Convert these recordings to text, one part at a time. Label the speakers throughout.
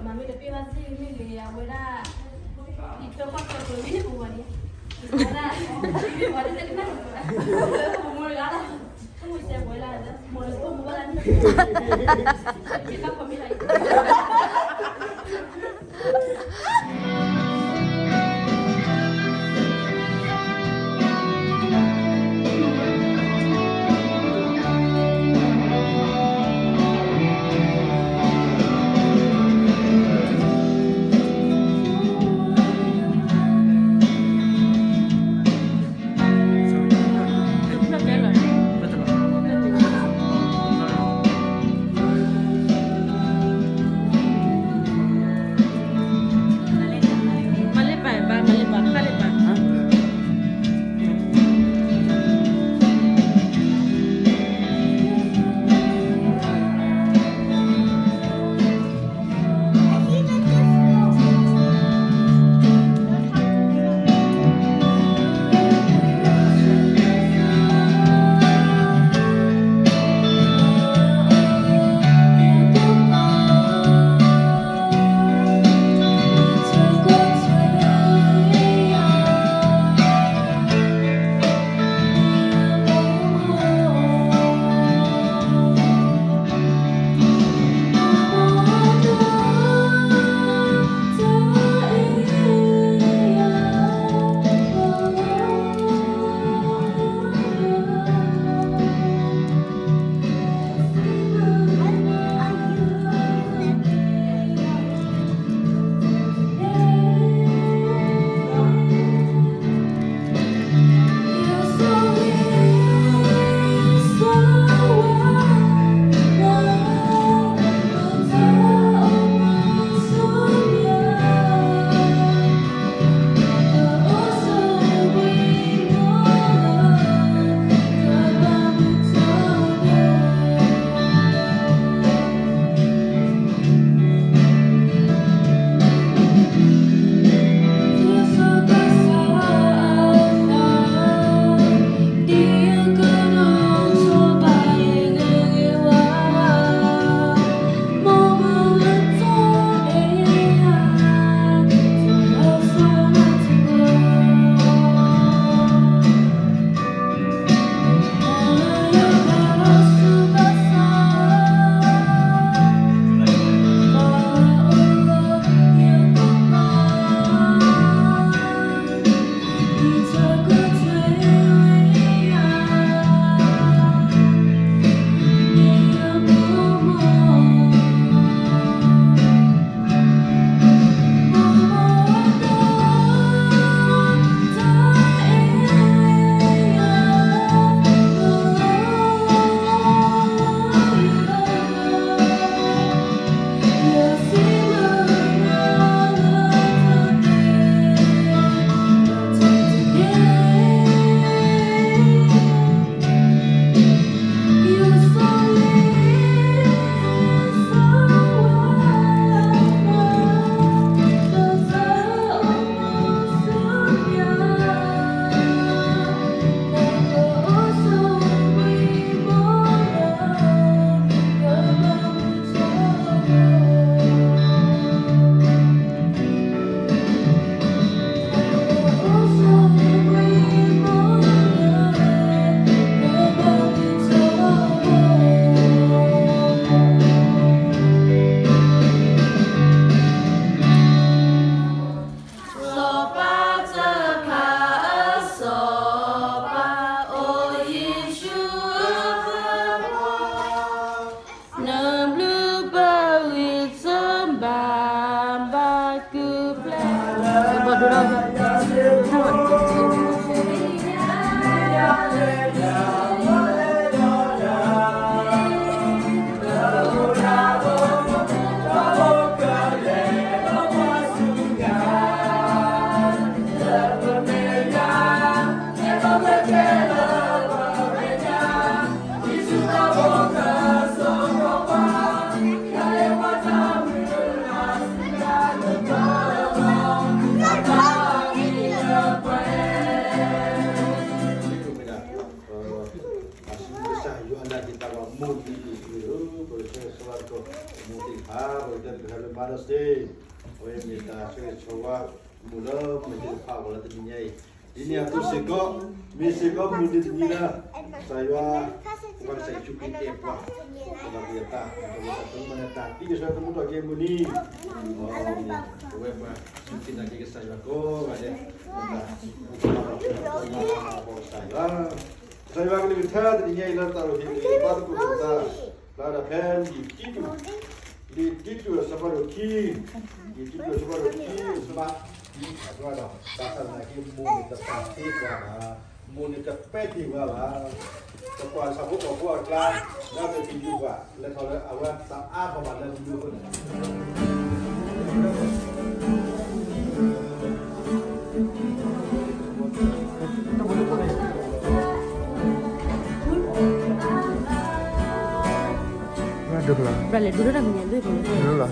Speaker 1: mami tapi masih ini ya abuela itu pakai ini bukan ya karena ini bukan itu kan umur gala kamu bisa abuela ada mau itu bukan kita familia itu
Speaker 2: Mother's Day. Oye, minta saya coba mula menjadi power dan ini. Ini aku seko, miseko mudi dina. Saya bukan saya cukup apa. Kalau dia tak, kalau satu mana tak, ini saya temu lagi muni. Oh, ini, oye, apa? Mungkin lagi ke saya ko, ada. Saya akan kita tadinya ilah taruh di tempat kita. Lara pen di titu separuh ki, di titu separuh ki sebab apa dah dasar lagi monitor peti wala, separuh sabu sabu kelas, lalu pinju wa, lalu awak tak apa mana dulu.
Speaker 3: Vale, duro la miñando y con eso.
Speaker 4: Duro la.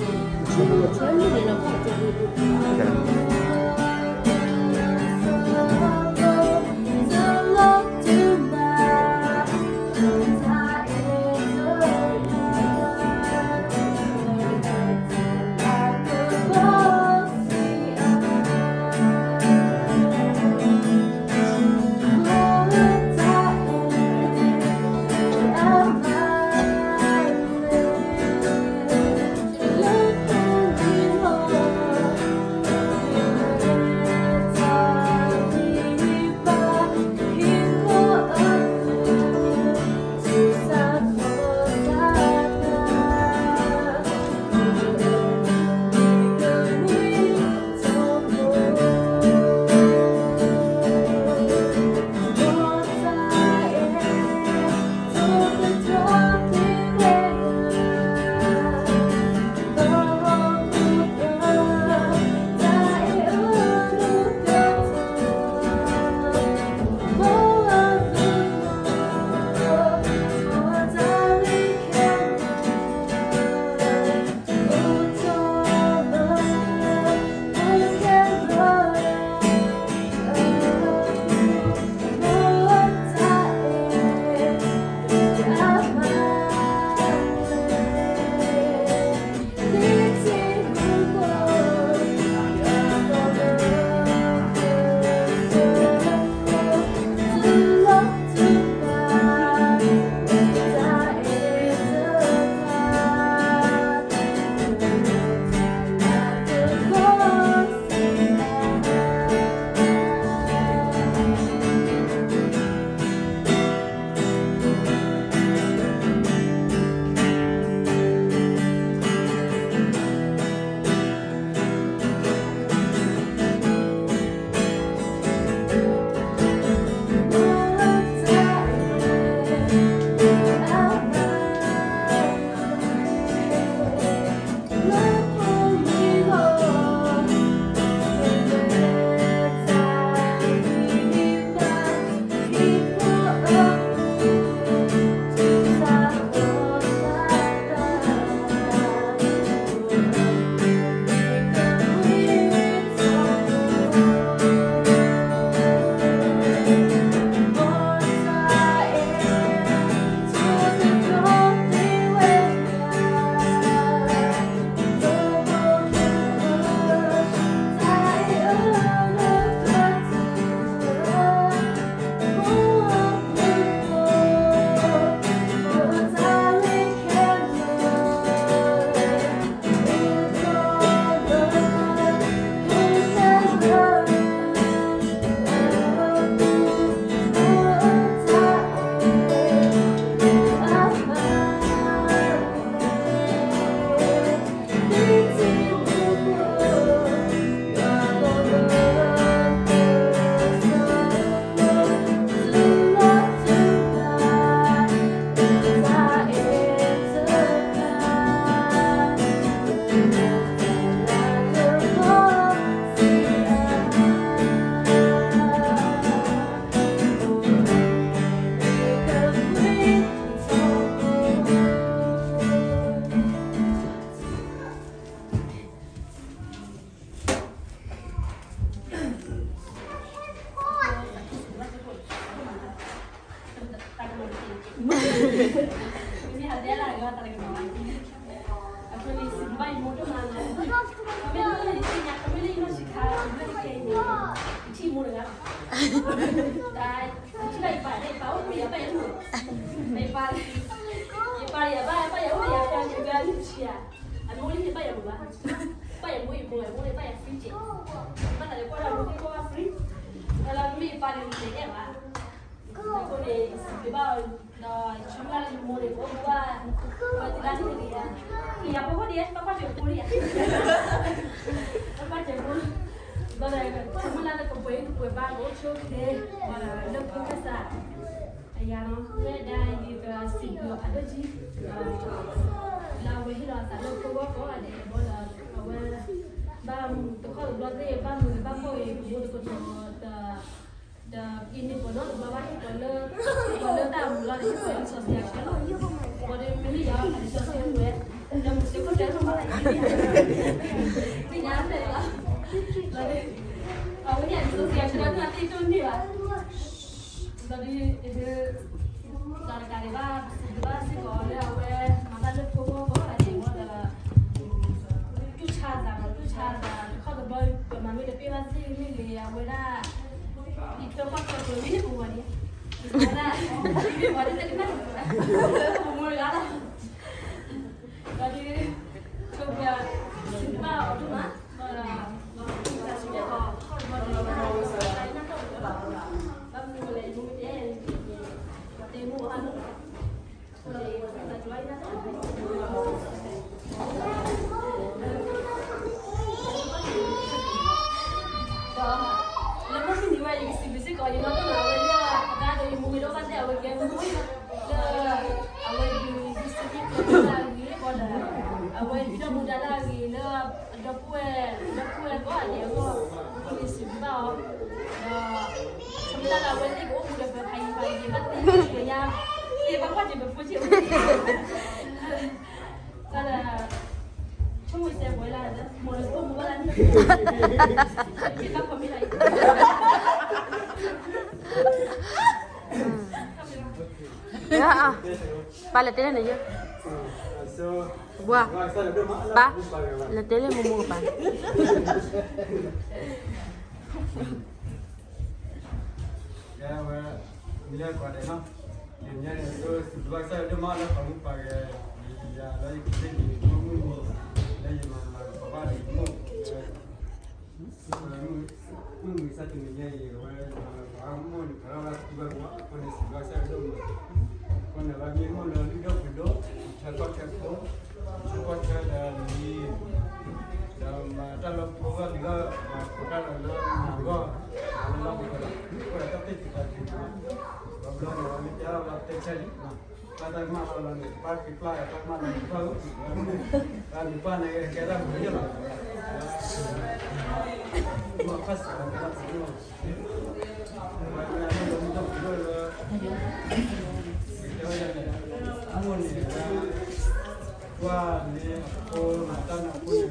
Speaker 1: mua được không? Đây, chỉ đây bài bây giờ bài luôn. Đây bài giờ bài giờ cho chúng ta đi chia. Anh mua đi bài giờ mua bài giờ mua bài giờ free chứ. Bắt đầu qua đâu cũng có free. Kalau mi bài giờ mình để mà. Cô đi bao rồi chúng ta mua được có qua tidak sih dia. Iya pokok dia papa juga kuliah. Papa juga Bây chúng ta có quay ba gỗ chốt thế mà lớp cũng cái啥, ai nó về đây đi về sinh hoạt ở đây chứ, là về khi đó sản lớp cũng có ở đây bây giờ về ba tôi có được lo gì ba người ba người mua được the ini bono bawah bono tahu lo di sini sosial kan bono milih ya di sosial gue dan mesti kau cari rumah lagi ini nyata lah lagi awalnya di sosial sudah nanti itu nih lah jadi itu gara-gara bah sih kalau awal masa depan kau ada yang mau ada tu cara kau tu boy mami tapi masih milih awal dah itu pas aku ini buat dia. Karena ini buat dia terkenal. Umur galah. Jadi coba simpa itu mah. Kita sudah kau mulai dia. Temu anu. Mulai kita jual lepas ini wajib istri kalau yang nonton awalnya ada yang mungkin orang dia awal game mungkin awal di istri lagi pada awal kita muda lagi ada kue kok ada kok istri bawah sebentar awal ni kok muda berhayat di mati dia dia bapak dia berpuji ada cuma saya boleh ada mulai bulan kita pemilih
Speaker 3: ya pa la tele na yo buah pa la tele mo pa
Speaker 4: ya wa mila ko de no nya ne so dua sa de ma la pa mu pa ya la ki ni mu la ya ma pa de mu mu sa tu nya ye wa mo ni para la tu ba ko ne si dua sa de mu ko ne la mi mo la li do cha ko da ni ma ta lo po ga li ga ko ta lo go lo ko ta te ti ta ti lo ni ya la te chali pada ma la ni pa ki pla ta ma ni pa ta ni pa ne ke da mo ya ma pas ta ta ni ma na lo ni do lo ni wah ni oh mata nak punya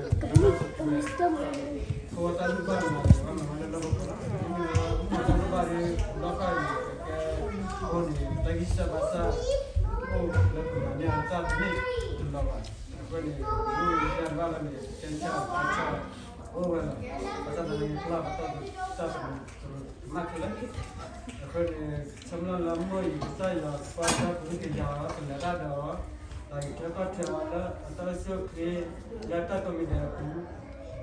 Speaker 4: kau tak lupa mana mana lo macam baru lokal oh ni lagi sebasa oh lepas ni antar ni tu lawan apa ni dan bala ni kencang oh wala pasal ni kelab tak nak lagi apa ni semula lama saya pada pergi jalan selera dah lagi kita cakap antara sekali data kami dah pun,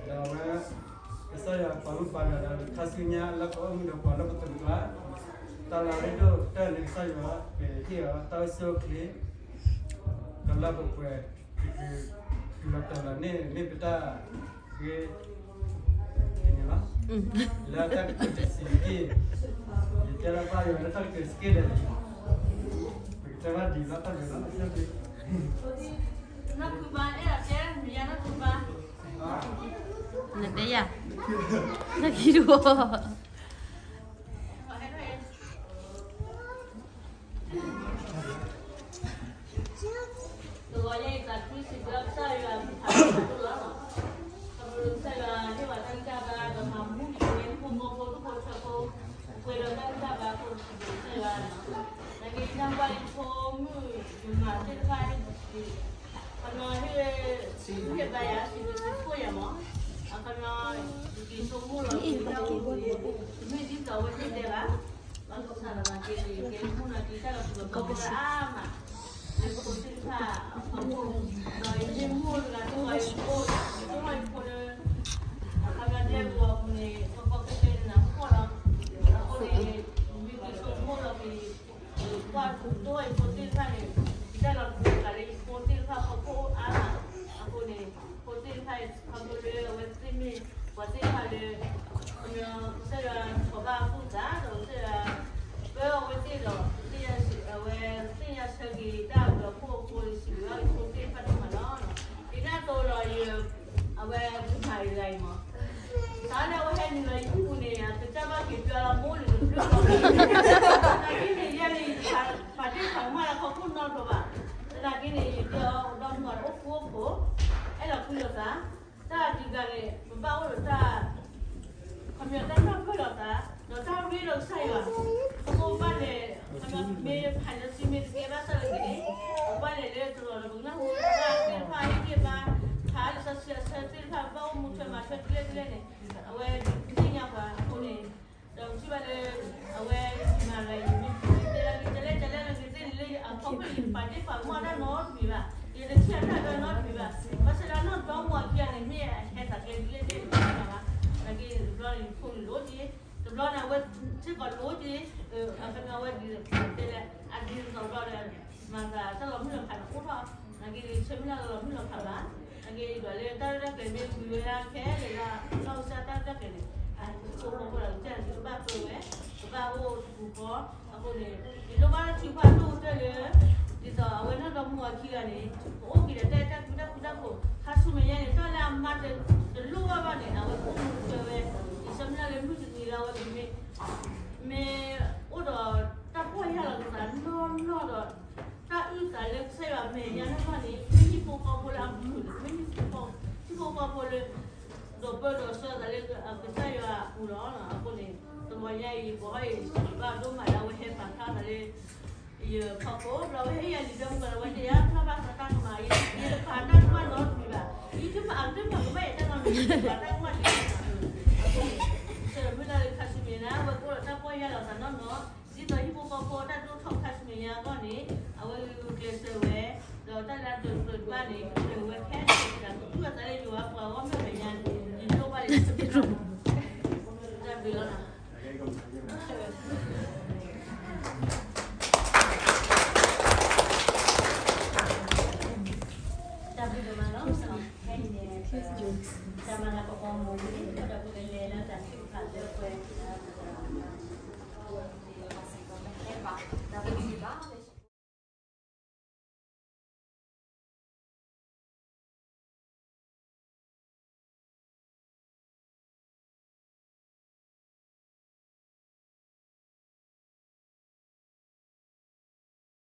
Speaker 4: dah saya perlu pada kasihnya lakukan mudah pada betul lah. Kalau itu terlihat saya dia antara sekali kalau berbuat kita tahu ni kita ini lah. Lakukan kerja cara apa yang kita kerja dah. Kita di latar belakang
Speaker 1: nak kubah ya, dia nak kubah.
Speaker 3: na te ya na kiru
Speaker 1: Pokoknya tadi sebelum saya habis lah, sebelum saya ni waktu saya ada mampu dengan pembawa tu pun saya dah pun saya lagi nampak pemu cuma saya kalau ni kita ya sih tu ya mah, kalau di semua lah kita ini di bawah ini lah lalu sana lagi ke mana kita lah sudah berapa lama lepas itu kita aku dari semua lah tu ay pun agak dia buat ni apa kerja nak orang aku ni di semua lagi buat tu ay pun kita ni kita lah kali pun kita aku aku ni pun kita kamu le western ni buat ada saya coba fuda saya kalau western dia dia segi dah berapa polisi lah itu kita mana kita tu lah awak hai lai ma sana awak ni lai ku ni kita bagi jual mall tu lagi ni dia ni pada sama lah kau pun nak coba lagi ni dia dah muat opo elah kulo ta juga ni bawa ta kami dah nak kulo ta dah tahu ni dah saya kau balik kami me hanya si me dia bahasa lagi ni balik dia tu orang bunga dia pai dia hal sesuatu hal bawa muncul macam dia ni awak ini apa aku ni dah cuba le awak mana ini jalan lagi ni apa pun pada mana not biwa dia dah ada not biwa pasal not bawa dia ni hebat dia apa lagi belum pun lodi belum awak cakap lodi apa awak dia ada orang maka kalau belum ada orang lagi seminar kalau belum ada lagi dua lepas dah kena buat ke dah kalau saya tak kena aku mau orang jangan cuba tu cuba aku aku ni itu mana cuba tu tu itu awak nak kamu akhiran ni oh kita dah aku hasil ni tu lah mat dulu apa ni awak pun cuba seminar lemu ni awak me orang tak boleh lah kita no tak itu saya yang apa ni ini pun kau boleh ambil ini pun kau boleh double dosa dari kita ya ulang apa ni semuanya ini boleh sebab tu malah weh pasal dari ya kau kalau weh yang di dalam kalau weh dia apa pasal mai dia pada cuma not juga itu pak ada pak baik jangan pada cuma sebenarnya kasih mina betul tak boleh lah sana no itu ibu kau dah tu thok kasih mina kau ni awak sesuai, kalau tak ada tujuan ni, sesuai kan? Kita tak ada juga kalau orang macam ni, itu paling sedih. Jangan bilang lah. Tapi di mana orang kan ni, sama nak kau mau beli, kalau boleh lelah, tapi kalau boleh.